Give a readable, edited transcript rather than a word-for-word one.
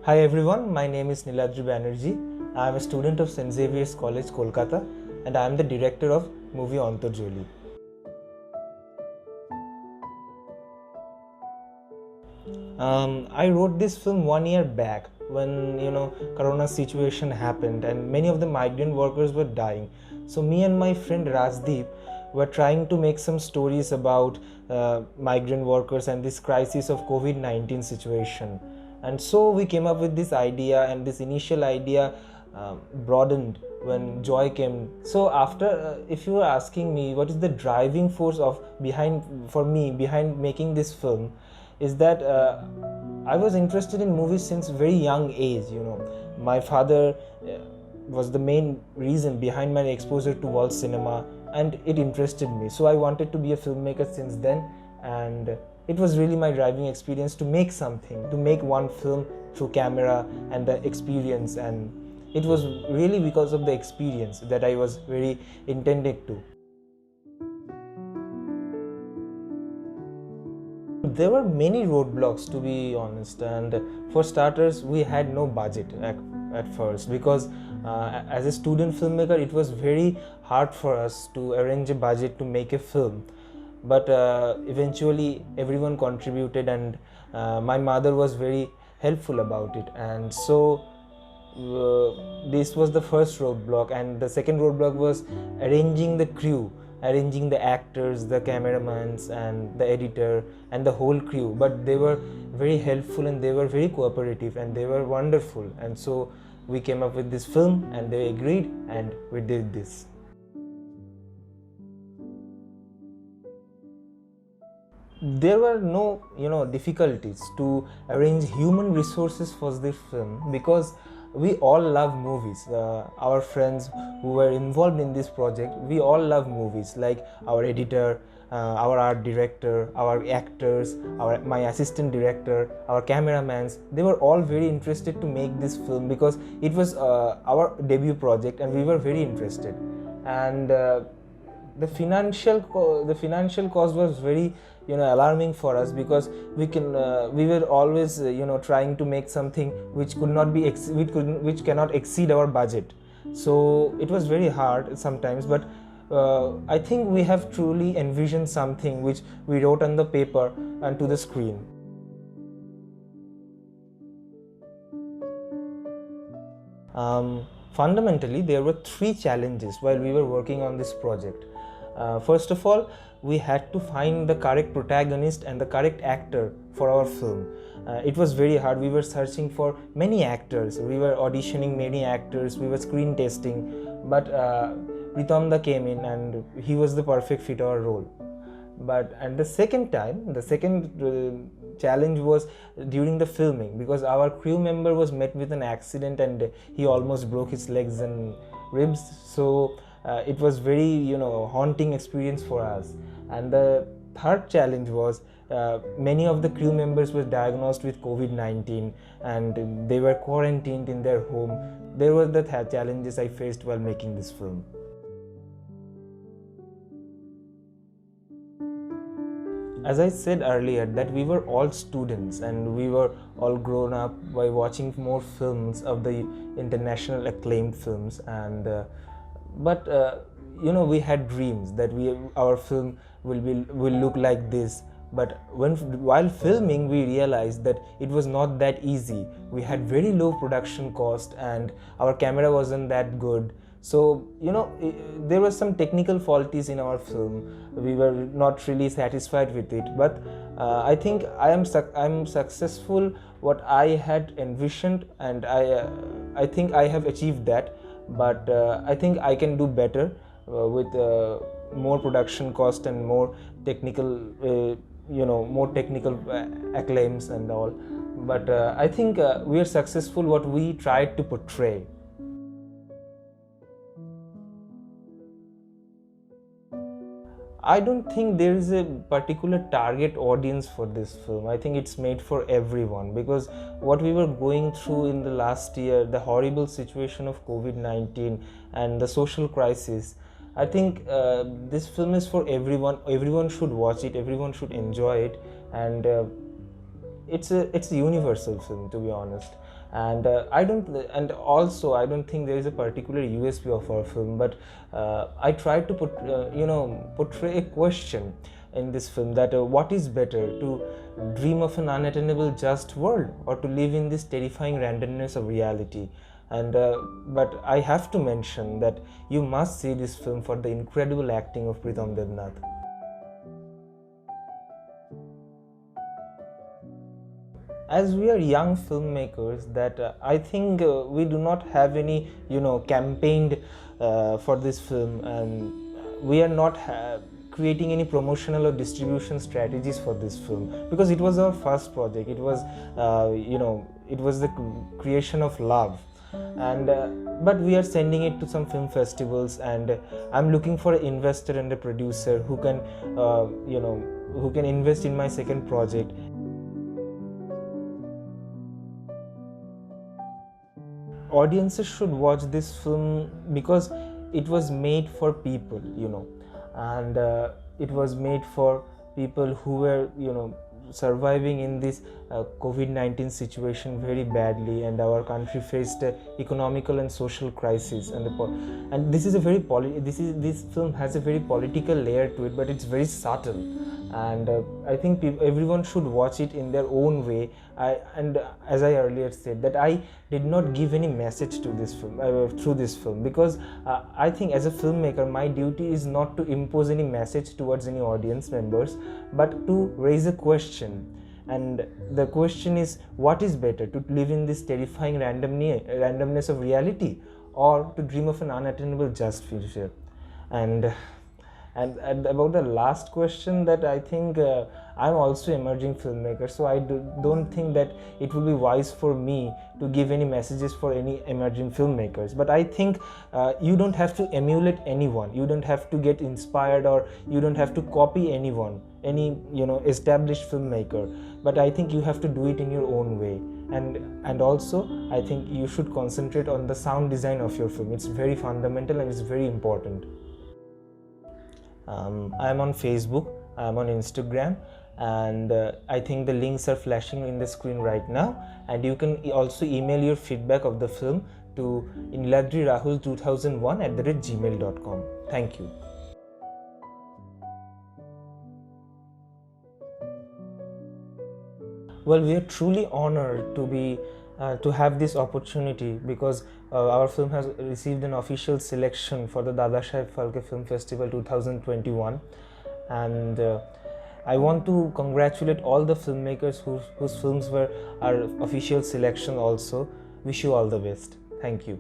Hi everyone, my name is Niladri Banerjee. I am a student of St. Xavier's College, Kolkata, and I am the director of movie Antarjoli. I wrote this film 1 year back when Corona situation happened and many of the migrant workers were dying. So me and my friend Rajdeep were trying to make some stories about migrant workers and this crisis of COVID-19 situation. And so we came up with this idea, and this initial idea broadened when Joy came. So after, if you were asking me what is the driving force behind making this film, is that I was interested in movies since very young age. My father was the main reason behind my exposure to world cinema, and it interested me. So I wanted to be a filmmaker since then, and it was really my driving experience to make something, to make one film through camera and the experience. And it was really because of the experience that I was very intended to. There were many roadblocks, to be honest, and for starters we had no budget at first, because as a student filmmaker it was very hard for us to arrange a budget to make a film. But eventually everyone contributed, and my mother was very helpful about it. And so this was the first roadblock, and the second roadblock was arranging the crew, arranging the actors, the cameramans, and the editor, and the whole crew. But they were very helpful, and they were very cooperative, and they were wonderful. And so we came up with this film, and they agreed, and we did this. There were no difficulties to arrange human resources for this film, because we all love movies. Our friends who were involved in this project, we all love movies, like our editor, our art director, our actors, my assistant director, our cameramans. They were all very interested to make this film because it was our debut project, and we were very interested. And the financial cost was very alarming for us, because we were always trying to make something which cannot exceed our budget. So it was very hard sometimes, but I think we have truly envisioned something which we wrote on the paper and to the screen. Fundamentally, there were three challenges while we were working on this project. First of all, we had to find the correct protagonist and the correct actor for our film. It was very hard. We were searching for many actors, we were auditioning many actors, we were screen testing, but Pritamda came in and he was the perfect fit our role. And the second challenge was during the filming, because our crew member was met with an accident and he almost broke his legs and ribs. So it was very haunting experience for us. And the third challenge was many of the crew members were diagnosed with COVID-19 and they were quarantined in their home. There were the challenges I faced while making this film. As I said earlier, that we were all students and we were all grown up by watching more films of the international acclaimed films, and we had dreams that our film will look like this. But while filming, we realized that it was not that easy. We had very low production cost and our camera wasn't that good. So there were some technical faulties in our film. We were not really satisfied with it, but I think I'm successful what I had envisioned, and I think I have achieved that. But I think I can do better with more production cost and more technical acclaims and all. But I think we are successful what we tried to portray. I don't think there is a particular target audience for this film. I think it's made for everyone, because what we were going through in the last year, the horrible situation of COVID-19 and the social crisis, I think this film is for everyone. Everyone should watch it, everyone should enjoy it, and it's a universal film, to be honest. And and also I don't think there is a particular USP of our film, but I try to portray a question in this film, that what is better, to dream of an unattainable just world, or to live in this terrifying randomness of reality. And but I have to mention that you must see this film for the incredible acting of Pritham Devnath. As we are young filmmakers, that I think we do not have any campaigned for this film, and we are not creating any promotional or distribution strategies for this film, because it was our first project. It was it was the creation of love. And but we are sending it to some film festivals, and I'm looking for an investor and a producer who can who can invest in my second project. Audiences should watch this film because it was made for people, and it was made for people who were surviving in this COVID-19 situation very badly, and our country faced economical and social crisis, and this is a very this film has a very political layer to it, but it's very subtle. And I think everyone should watch it in their own way. And as I earlier said, that I did not give any message to this film through this film, because I think as a filmmaker, my duty is not to impose any message towards any audience members, but to raise a question. And the question is, what is better, to live in this terrifying randomness of reality, or to dream of an unattainable just future? And about the last question, that I think I'm also emerging filmmaker, so I don't think that it will be wise for me to give any messages for any emerging filmmakers. But I think you don't have to emulate anyone, you don't have to get inspired, or you don't have to copy anyone, any established filmmaker, but I think you have to do it in your own way. And also I think you should concentrate on the sound design of your film. It's very fundamental and it's very important. I am on Facebook, I am on Instagram, and I think the links are flashing in the screen right now. And you can also email your feedback of the film to niladrirahul2001@gmail.com. Thank you. Well, we are truly honored to have this opportunity, because our film has received an official selection for the Dadasaheb Phalke Film Festival 2021, and I want to congratulate all the filmmakers whose films were our official selection also. Wish you all the best. Thank you.